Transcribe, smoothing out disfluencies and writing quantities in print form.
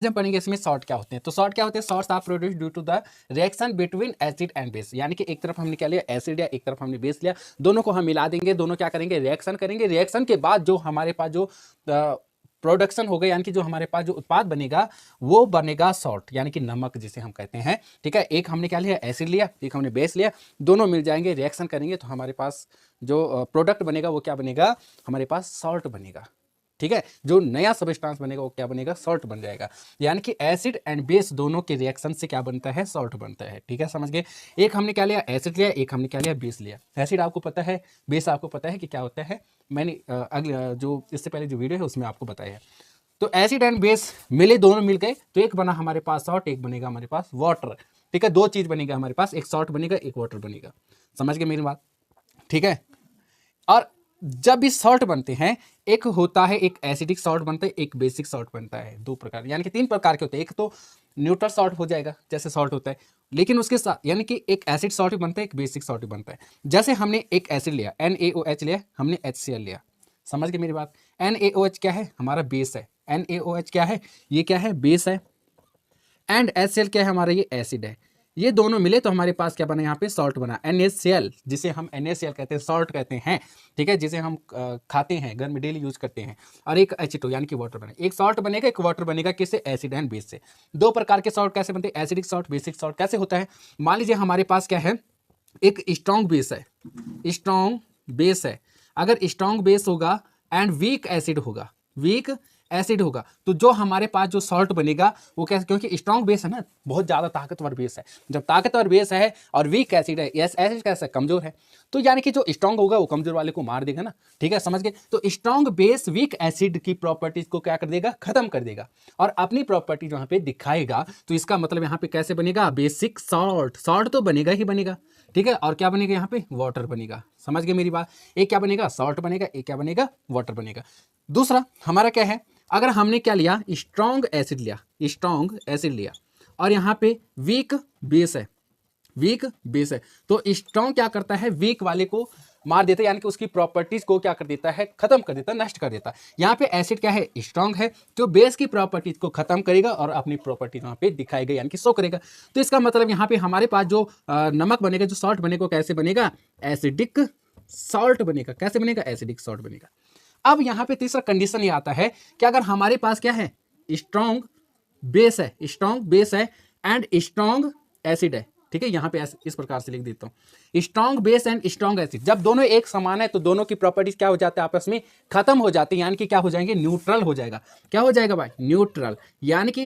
हम पढ़ेंगे इसमें सॉल्ट क्या होते हैं। तो सॉल्ट क्या होते हैं? Salts are produce due to the reaction between acid and base, यानी कि एक तरफ हमने क्या लिया एसिड लिया, एक तरफ हमने बेस लिया, दोनों को हम मिला देंगे, दोनों क्या करेंगे रिएक्शन करेंगे, रिएक्शन के बाद जो हमारे पास जो प्रोडक्शन होगा यानी कि जो हमारे पास जो उत्पाद बनेगा वो बनेगा सॉल्ट, यानी कि नमक जिसे हम कहते हैं। ठीक है, एक हमने क्या लिया एसिड लिया, एक हमने बेस लिया, दोनों मिल जाएंगे रिएक्शन करेंगे तो हमारे पास जो प्रोडक्ट बनेगा वो क्या बनेगा, हमारे पास सॉल्ट बनेगा। ठीक है, जो नया सबस्टांस बनेगा वो क्या बनेगा, सॉल्ट बन जाएगा। यानी कि एसिड एंड बेस दोनों के रिएक्शन से क्या बनता है, सॉल्ट बनता है। ठीक है, समझ गए। एक हमने क्या लिया एसिड लिया, एक हमने क्या लिया बेस लिया। एसिड आपको पता है, बेस आपको पता है कि क्या होता है, मैंने अगले जो इससे पहले जो वीडियो है उसमें आपको बताया है। तो एसिड एंड बेस मिले, दोनों मिल गए तो एक बना हमारे पास सॉल्ट, एक बनेगा हमारे पास वाटर। ठीक है, दो चीज बनेगा हमारे पास, एक सॉल्ट बनेगा एक वाटर बनेगा। समझ गए मेरी बात? ठीक है, और जब भी सॉल्ट बनते हैं, एक होता है एक एसिडिक सॉल्ट बनता है, एक बेसिक सॉल्ट बनता है। दो प्रकार यानी कि तीन प्रकार के होते हैं। एक तो न्यूट्रल सॉल्ट हो जाएगा जैसे सॉल्ट होता है, लेकिन उसके साथ यानी कि एक एसिड सॉल्ट भी बनता है, एक बेसिक सॉल्ट भी बनता है। जैसे हमने एक एसिड लिया NaOH लिया, हमने HCl लिया। समझ गए मेरी बात? NaOH क्या है, हमारा बेस है। NaOH क्या है, ये क्या है, बेस है। एंड HCl क्या है, हमारा ये एसिड है। ये दोनों मिले तो हमारे पास क्या बना, यहाँ पे सॉल्ट बना NaCl, जिसे हम NaCl कहते हैं, सॉल्ट कहते हैं। ठीक है, जिसे हम खाते हैं, घर में डेली यूज करते हैं। और एक H2 यानी कि वाटर बना, एक सॉल्ट बनेगा एक वाटर बनेगा, किससे, एसिड एंड बेस से। दो प्रकार के सॉल्ट कैसे बनते हैं, एसिडिक सॉल्ट, बेसिक सॉल्ट। कैसे होता है, मान लीजिए हमारे पास क्या है, एक स्ट्रॉन्ग बेस है, स्ट्रॉन्ग बेस है। अगर स्ट्रॉन्ग बेस होगा एंड वीक एसिड होगा, वीक एसिड होगा, तो जो हमारे पास जो सॉल्ट बनेगा वो कैसे, क्योंकि स्ट्रॉन्ग बेस है ना, बहुत ज्यादा ताकतवर बेस है। जब ताकतवर बेस है और वीक एसिड है, यस एसिड कैसा कमजोर है, तो यानी कि जो स्ट्रॉन्ग होगा वो कमजोर वाले को मार देगा ना। ठीक है, समझ गए। तो स्ट्रॉन्ग बेस वीक एसिड की प्रॉपर्टीज को क्या कर देगा, खत्म कर देगा और अपनी प्रॉपर्टी यहाँ पे दिखाएगा। तो इसका मतलब यहाँ पे कैसे बनेगा, बेसिक सॉल्ट। सॉल्ट तो बनेगा ही बनेगा। ठीक है, और क्या बनेगा यहाँ पे, वाटर बनेगा। समझ गए मेरी बात? एक क्या बनेगा, सॉल्ट बनेगा, एक क्या बनेगा, वाटर बनेगा। दूसरा हमारा क्या है, अगर हमने क्या लिया, स्ट्रॉन्ग एसिड लिया, स्ट्रॉन्ग एसिड लिया और यहाँ पे वीक बेस है, वीक बेस है, तो स्ट्रॉन्ग क्या करता है, वीक वाले को मार देता है, यानी कि उसकी प्रॉपर्टीज को क्या कर देता है, खत्म कर देता है, नष्ट कर देता है। यहाँ पे एसिड क्या है, स्ट्रॉन्ग है, जो बेस की प्रॉपर्टीज को खत्म करेगा और अपनी प्रॉपर्टीज वहां पे दिखाएगा, यानी कि शो करेगा। तो इसका मतलब यहाँ पे हमारे पास जो नमक बनेगा, जो सॉल्ट बनेगा, कैसे बनेगा, एसिडिक सॉल्ट बनेगा। कैसे बनेगा, एसिडिक सॉल्ट बनेगा। अब यहाँ पे तीसरा कंडीशन ये आता है कि अगर हमारे पास क्या है, स्ट्रॉन्ग बेस है, स्ट्रॉन्ग बेस है एंड स्ट्रॉन्ग एसिड है। ठीक है, यहाँ पे इस प्रकार से लिख देता हूँ, strong base and strong acid. जब दोनों एक समान है तो दोनों की प्रॉपर्टीज क्या हो जाते हैं, आपस में खत्म हो जाती है, यानी कि क्या हो जाएंगे, न्यूट्रल हो जाएगा। क्या हो जाएगा भाई, न्यूट्रल। यानी कि